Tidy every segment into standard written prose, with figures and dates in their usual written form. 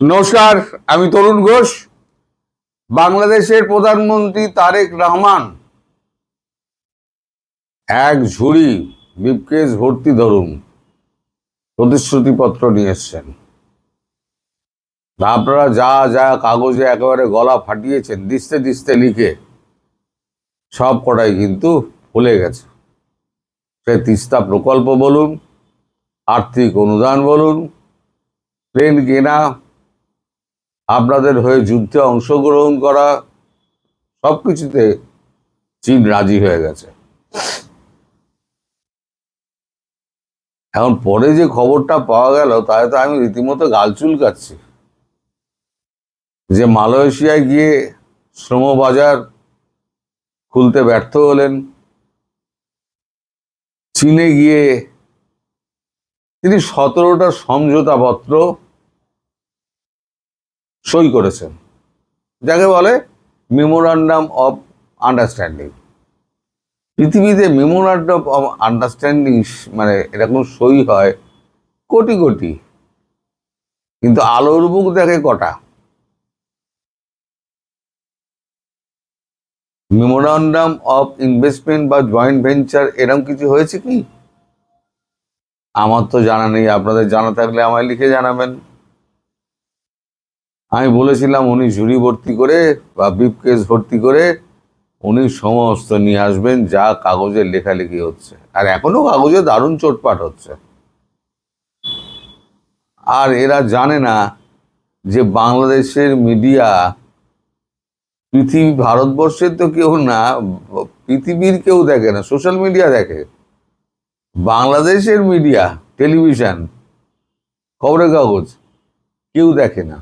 নমস্কার, আমি তরুণ ঘোষ। বাংলাদেশের প্রধানমন্ত্রী তারেক রহমান এক ঝুড়ি ব্রিফকেস ভর্তি ধরুন প্রতিশ্রুতিপত্র নিয়ে এসছেন। আপনারা যা যা কাগজে একেবারে গলা ফাটিয়েছেন দিস্তে দিস্তে লিখে, সব কটাই কিন্তু ভুলে গেছে। সে তিস্তা প্রকল্প বলুন, আর্থিক অনুদান বলুন, প্লেন কেনা, আপনাদের হয়ে যুদ্ধে অংশগ্রহণ করা, সবকিছুতে চীন রাজি হয়ে গেছে। এখন পরে যে খবরটা পাওয়া গেল তাতে তো আমি রীতিমতো গাল চুলকাচ্ছি, যে মালয়েশিয়ায় গিয়ে শ্রমবাজার খুলতে ব্যর্থ হলেন, চীনে গিয়ে তিনি 17টা সমঝোতাপত্র সই করেছেন, যাকে বলে মেমোরান্ডাম অফ আন্ডারস্ট্যান্ডিং। পৃথিবীতে মেমোরান্ডাম অফ আন্ডারস্ট্যান্ডিং মানে এরকম সই হয় কোটি কোটি, কিন্তু আলোর মুখ দেখে কটা। মেমোরান্ডাম অফ ইনভেস্টমেন্ট বা জয়েন্ট ভেঞ্চার এরকম কিছু হয়েছে কি? আমার তো জানা নেই। আপনাদের জানা থাকলে আমায় লিখে জানাবেন। আমি বলেছিলাম উনি ঝুড়ি ভর্তি করে বা ব্রিফকেস ভর্তি করে উনি সমস্ত নিয়ে আসবেন যা কাগজে লেখালেখি হচ্ছে, আর এখনো কাগজে দারুণ চোটপাট হচ্ছে। আর এরা জানে না যে বাংলাদেশের মিডিয়া, ভারতবর্ষের তো কেউ না, পৃথিবীর কেউ দেখে না, সোশ্যাল মিডিয়া দেখে। বাংলাদেশের মিডিয়া, টেলিভিশন, খবরের কাগজ কেউ দেখে না।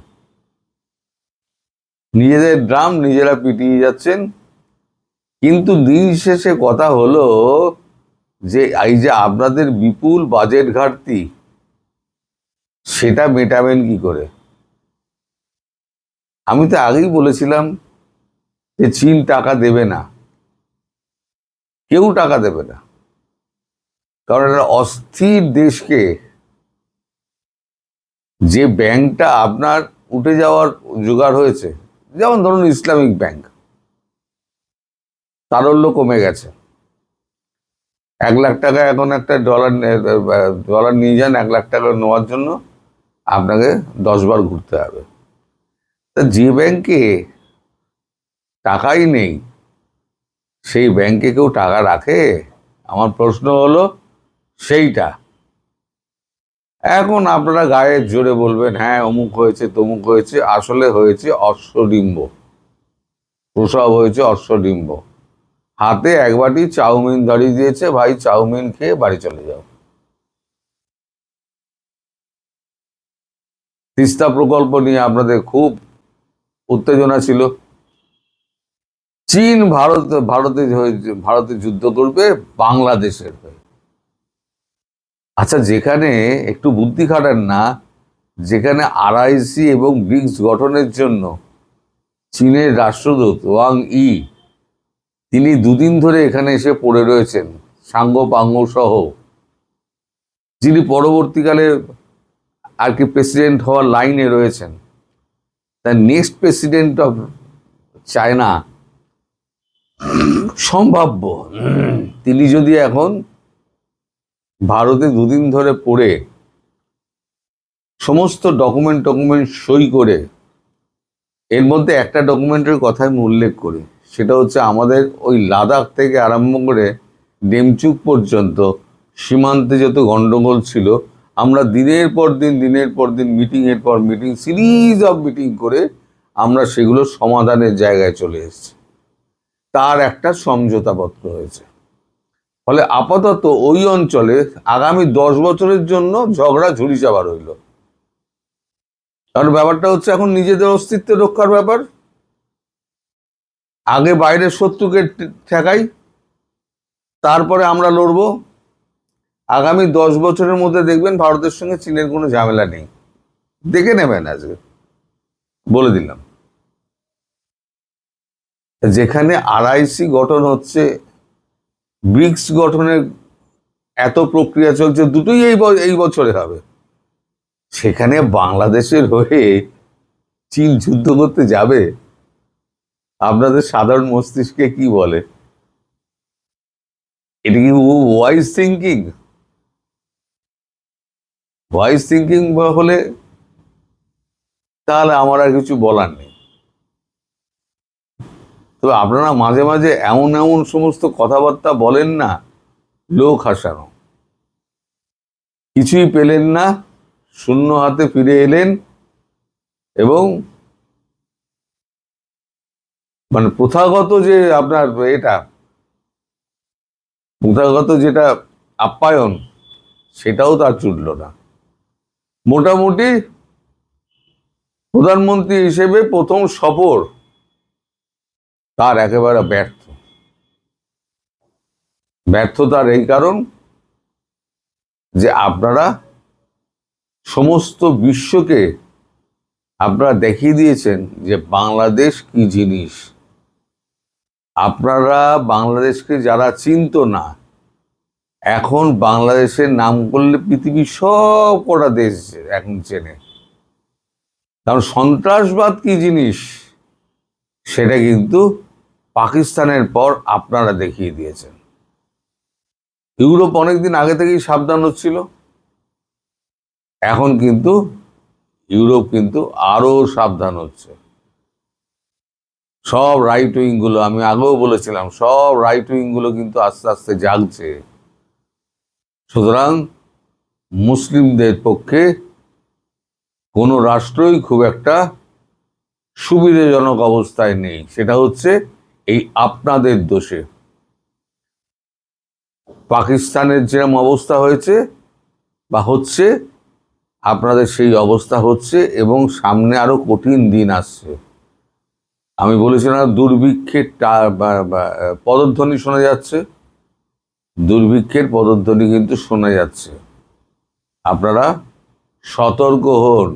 নিজেদের ড্রাম নিজেরা পিটিয়ে যাচ্ছেন। কিন্তু দিন শেষে কথা হলো যে এই যে আপনাদের বিপুল বাজেট ঘাটতি, সেটা মেটাবেন কি করে? আমি তো আগেই বলেছিলাম যে চীন টাকা দেবে না, কেউ টাকা দেবে না, কারণ একটা অস্থির দেশকে, যে ব্যাংকটা আপনার উঠে যাওয়ার জোগাড় হয়েছে, যেমন ধরুন ইসলামিক ব্যাংক, তারল্য কমে গেছে। 1 লাখ টাকা এখন একটা ডলার নিয়ে যান, 1 লাখ টাকা নেওয়ার জন্য আপনাকে 10 বার ঘুরতে হবে। তা যে ব্যাংকে টাকাই নেই, সেই ব্যাংকে কেউ টাকা রাখে? আমার প্রশ্ন হলো সেইটা। এখন আপনারা গায়ের জোরে বলবেন হ্যাঁ অমুক হয়েছে তমুক হয়েছে, আসলে হয়েছে অশ্বডিম্ব, প্রসব হয়েছে অশ্বডিম্ব। হাতে এক বাটি চাউমিন ধরিয়ে দিয়েছে, ভাই চাউমিন খেয়ে বাড়ি চলে যাও। তিস্তা প্রকল্প নিয়ে আপনাদের খুব উত্তেজনা ছিল। চীন ভারতে যুদ্ধ করবে বাংলাদেশের হয়ে। আচ্ছা, যেখানে একটু বুদ্ধি খাটান না, যেখানে আরআইসি এবং ব্রিক্স গঠনের জন্য চীনের রাষ্ট্রদূত ওয়াং ই, তিনি 2 দিন ধরে এখানে এসে পড়ে রয়েছেন সাঙ্গ পাঙ্গ সহ, যিনি পরবর্তীকালে আর কি প্রেসিডেন্ট হওয়ার লাইনে রয়েছেন, the next president of China সম্ভাব্য, তিনি যদি এখন ভারতে 2 দিন ধরে পড়ে সমস্ত ডকুমেন্ট সই করে, এর মধ্যে একটা ডকুমেন্টের কথা আমি উল্লেখ করি, সেটা হচ্ছে আমাদের ওই লাদাখ থেকে আরম্ভ করে ডেমচুক পর্যন্ত সীমান্তে যত গন্ডগোল ছিল, আমরা দিনের পর দিন মিটিংয়ের পর মিটিং, সিরিজ অফ মিটিং করে আমরা সেগুলো সমাধানের জায়গায় চলে এসেছি। তার একটা সমঝোতাপত্র হয়েছে। ফলে আপাতত ওই অঞ্চলে আগামী 10 বছরের জন্য ঝগড়া ঝুড়ি চাপা রইল। কারণ ব্যাপারটা হচ্ছে এখন নিজেদের অস্তিত্ব রক্ষার ব্যাপার। আগে বাইরের শত্রুকে ঠেকাই, তারপরে আমরা লড়বো। আগামী 10 বছরের মধ্যে দেখবেন ভারতের সঙ্গে চীনের কোনো ঝামেলা নেই, দেখে নেবেন। আজকে বলে দিলাম, যেখানে আরআইসি গঠন হচ্ছে, ব্রিক্স গঠনের এত প্রক্রিয়া চলছে, দুটোই এই বছরে হবে, সেখানে বাংলাদেশের হয়ে চীন যুদ্ধ করতে যাবে? আপনাদের সাধারণ মস্তিষ্কে কি বলে? এটা কি ওয়াইজ থিঙ্কিং? ওয়াইজ থিঙ্কিং হলে তাহলে আমার আর কিছু বলার নেই। তবে আপনারা মাঝে মাঝে এমন এমন সমস্ত কথাবার্তা বলেন না, লোক হাসানো। কিছুই পেলেন না, শূন্য হাতে ফিরে এলেন, এবং মানে প্রথাগত যে আপনার প্রথাগত যেটা আপ্যায়ন, সেটাও তার জুটল না। মোটামুটি প্রধানমন্ত্রী হিসেবে প্রথম সফর তার একেবারে ব্যর্থতার এই কারণ যে আপনারা সমস্ত বিশ্বকে আপনারা দেখিয়ে দিয়েছেন যে বাংলাদেশ কি জিনিস। আপনারা বাংলাদেশকে যারা চিনত না, এখন বাংলাদেশের নাম করলে পৃথিবীর সব কটা দেশ এখন চেনে। কারণ সন্ত্রাসবাদ কি জিনিস সেটা কিন্তু পাকিস্তানের পর আপনারা দেখিয়ে দিয়েছেন। ইউরোপ অনেকদিন আগে থেকেই সাবধান হচ্ছিল, এখন কিন্তু ইউরোপ কিন্তু আরো সাবধান হচ্ছে। সব রাইট উইং গুলো, আমি আগেও বলেছিলাম, সব রাইট উইং গুলো কিন্তু আস্তে আস্তে জাগছে। সুতরাং মুসলিমদের পক্ষে কোনো রাষ্ট্রই খুব একটা সুবিধাজনক অবস্থায় নেই। সেটা হচ্ছে এই আপনাদের দোষে। পাকিস্তানের যেরকম অবস্থা হয়েছে বা হচ্ছে, আপনাদের সেই অবস্থা হচ্ছে, এবং সামনে আরো কঠিন দিন আসছে। আমি বলেছিলাম দুর্ভিক্ষের পদধ্বনি শোনা যাচ্ছে, দুর্ভিক্ষের পদধ্বনি কিন্তু শোনা যাচ্ছে। আপনারা সতর্ক হন।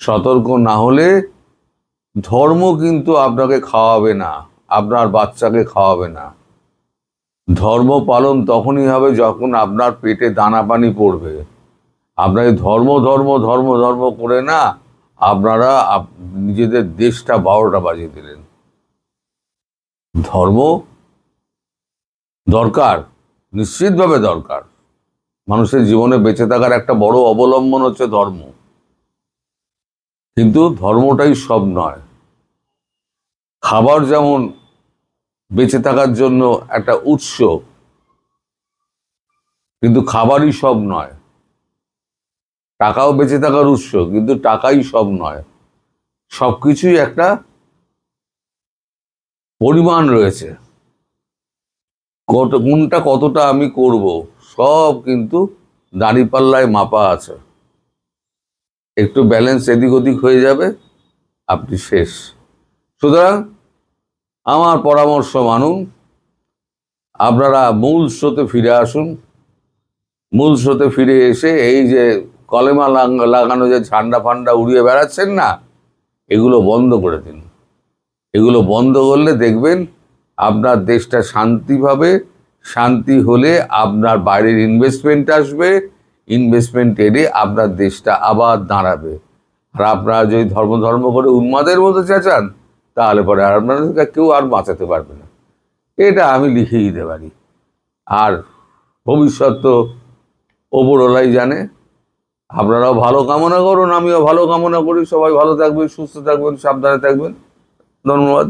সতর্ক না হলে ধর্ম কিন্তু আপনাকে খাওয়াবে না, আপনার বাচ্চাকে খাওয়াবে না। ধর্ম পালন তখনই হবে যখন আপনার পেটে দানা পানি পড়বে। আপনাকে ধর্ম ধর্ম ধর্ম ধর্ম করে না আপনারা নিজেদের দেশটা 12টা বাজিয়ে দিলেন। ধর্ম দরকার, নিশ্চিতভাবে দরকার। মানুষের জীবনে বেঁচে থাকার একটা বড় অবলম্বন হচ্ছে ধর্ম, কিন্তু ধর্মটাই সব নয়। খাবার যেমন বেঁচে থাকার জন্য একটা উৎস, কিন্তু খাবারই সব নয়। টাকাও বেঁচে থাকার উৎস, কিন্তু টাকাই সব নয়। সবকিছুই একটা পরিমাণ রয়েছে। কোনটা কতটা আমি করব, সব কিন্তু দাঁড়িপাল্লায় মাপা আছে। একটু ব্যালেন্স এদিক ওদিক হয়ে যাবে, আপনি শেষ। সুতরাং আমার পরামর্শ মানুন, আপনারা মূল স্রোতে ফিরে আসুন। মূল স্রোতে ফিরে এসে এই যে কলেমা লাগানো যে ঝান্ডা ফান্ডা উড়িয়ে বেড়াচ্ছেন না, এগুলো বন্ধ করে দিন। এগুলো বন্ধ করলে দেখবেন আপনার দেশটা শান্তি পাবে। শান্তি হলে আপনার বাইরের ইনভেস্টমেন্ট আসবে, ইনভেস্টমেন্ট এলে আপনার দেশটা আবার দাঁড়াবে। আর আপনারা যদি ধর্ম ধর্ম করে উন্মাদের মতো চেঁচান, তাহলে পরে আপনাদেরকে কেউ আর বাঁচাতে পারবে না। এটা আমি লিখে দিতে পারি। আর ভবিষ্যৎ তো ওপরওয়ালাই জানে। আপনারাও ভালো কামনা করুন, আমিও ভালো কামনা করি। সবাই ভালো থাকবেন, সুস্থ থাকবেন, সাবধানে থাকবেন। ধন্যবাদ।